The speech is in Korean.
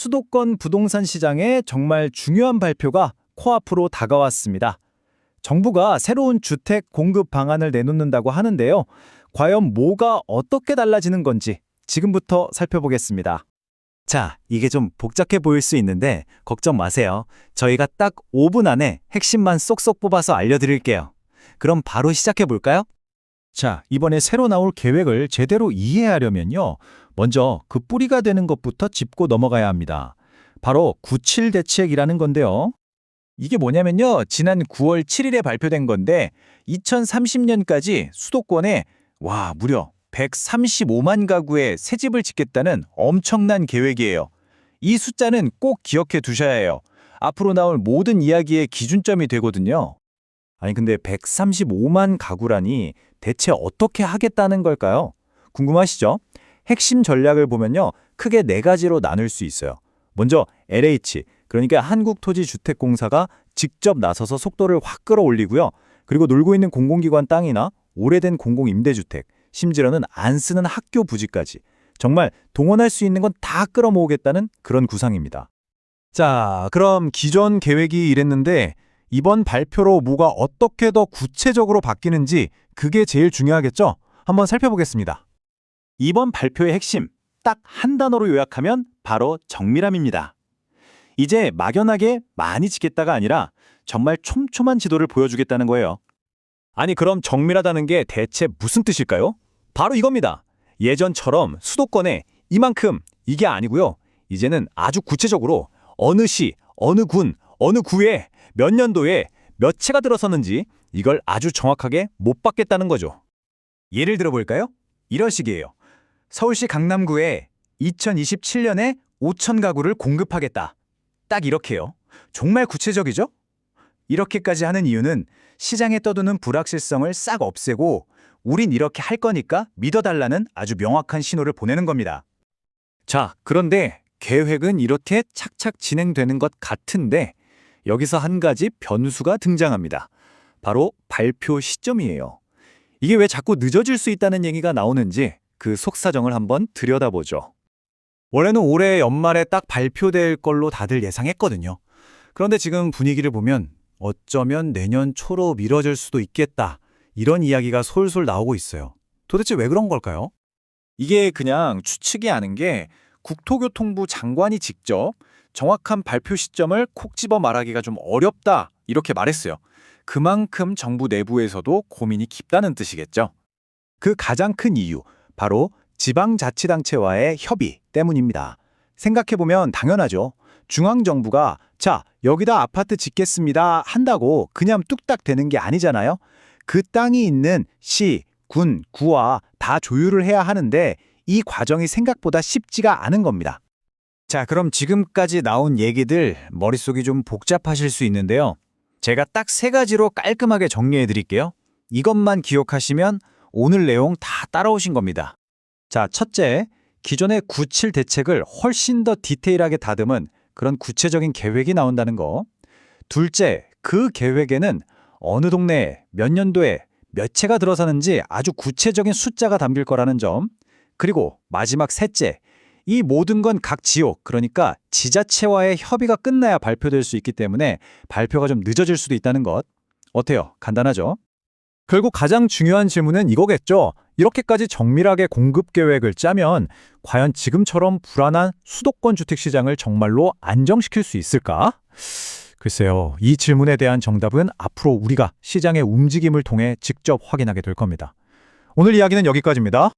수도권 부동산 시장에 정말 중요한 발표가 코앞으로 다가왔습니다. 정부가 새로운 주택 공급 방안을 내놓는다고 하는데요. 과연 뭐가 어떻게 달라지는 건지 지금부터 살펴보겠습니다. 자, 이게 좀 복잡해 보일 수 있는데 걱정 마세요. 저희가 딱 5분 안에 핵심만 쏙쏙 뽑아서 알려드릴게요. 그럼 바로 시작해 볼까요? 자, 이번에 새로 나올 계획을 제대로 이해하려면요. 먼저 그 뿌리가 되는 것부터 짚고 넘어가야 합니다. 바로 97 대책이라는 건데요. 이게 뭐냐면요. 지난 9월 7일에 발표된 건데 2030년까지 수도권에 무려 135만 가구의 새 집을 짓겠다는 엄청난 계획이에요. 이 숫자는 꼭 기억해 두셔야 해요. 앞으로 나올 모든 이야기의 기준점이 되거든요. 아니 근데 135만 가구라니 대체 어떻게 하겠다는 걸까요? 궁금하시죠? 핵심 전략을 보면요. 크게 4가지로 나눌 수 있어요. 먼저 LH, 그러니까 한국토지주택공사가 직접 나서서 속도를 확 끌어올리고요. 그리고 놀고 있는 공공기관 땅이나 오래된 공공임대주택, 심지어는 안 쓰는 학교 부지까지 정말 동원할 수 있는 건 다 끌어모으겠다는 그런 구상입니다. 자, 그럼 기존 계획이 이랬는데 이번 발표로 뭐가 어떻게 더 구체적으로 바뀌는지 그게 제일 중요하겠죠? 한번 살펴보겠습니다. 이번 발표의 핵심, 딱 한 단어로 요약하면 바로 정밀함입니다. 이제 막연하게 많이 짓겠다가 아니라 정말 촘촘한 지도를 보여주겠다는 거예요. 아니 그럼 정밀하다는 게 대체 무슨 뜻일까요? 바로 이겁니다. 예전처럼 수도권에 이만큼 이게 아니고요. 이제는 아주 구체적으로 어느 시, 어느 군, 어느 구에 몇 년도에 몇 채가 들어섰는지 이걸 아주 정확하게 못 받겠다는 거죠. 예를 들어볼까요? 이런 식이에요. 서울시 강남구에 2027년에 5천 가구를 공급하겠다. 딱 이렇게요. 정말 구체적이죠? 이렇게까지 하는 이유는 시장에 떠도는 불확실성을 싹 없애고 우린 이렇게 할 거니까 믿어달라는 아주 명확한 신호를 보내는 겁니다. 자, 그런데 계획은 이렇게 착착 진행되는 것 같은데 여기서 한 가지 변수가 등장합니다. 바로 발표 시점이에요. 이게 왜 자꾸 늦어질 수 있다는 얘기가 나오는지 그 속사정을 한번 들여다보죠. 원래는 올해 연말에 딱 발표될 걸로 다들 예상했거든요. 그런데 지금 분위기를 보면 어쩌면 내년 초로 미뤄질 수도 있겠다. 이런 이야기가 솔솔 나오고 있어요. 도대체 왜 그런 걸까요? 이게 그냥 추측이 아닌 게 국토교통부 장관이 직접 정확한 발표 시점을 콕 집어 말하기가 좀 어렵다 이렇게 말했어요. 그만큼 정부 내부에서도 고민이 깊다는 뜻이겠죠. 그 가장 큰 이유, 바로 지방자치단체와의 협의 때문입니다. 생각해보면 당연하죠. 중앙정부가 자, 여기다 아파트 짓겠습니다 한다고 그냥 뚝딱 되는 게 아니잖아요. 그 땅이 있는 시, 군, 구와 다 조율을 해야 하는데 이 과정이 생각보다 쉽지가 않은 겁니다. 자, 그럼 지금까지 나온 얘기들 머릿속이 좀 복잡하실 수 있는데요. 제가 딱 3가지로 깔끔하게 정리해 드릴게요. 이것만 기억하시면 오늘 내용 다 따라오신 겁니다. 자, 첫째, 기존의 97 대책을 훨씬 더 디테일하게 다듬은 그런 구체적인 계획이 나온다는 거. 둘째, 그 계획에는 어느 동네에 몇 년도에 몇 채가 들어서는지 아주 구체적인 숫자가 담길 거라는 점. 그리고 마지막 셋째, 이 모든 건 각 지역, 그러니까 지자체와의 협의가 끝나야 발표될 수 있기 때문에 발표가 좀 늦어질 수도 있다는 것. 어때요? 간단하죠? 결국 가장 중요한 질문은 이거겠죠. 이렇게까지 정밀하게 공급 계획을 짜면 과연 지금처럼 불안한 수도권 주택 시장을 정말로 안정시킬 수 있을까? 글쎄요, 이 질문에 대한 정답은 앞으로 우리가 시장의 움직임을 통해 직접 확인하게 될 겁니다. 오늘 이야기는 여기까지입니다.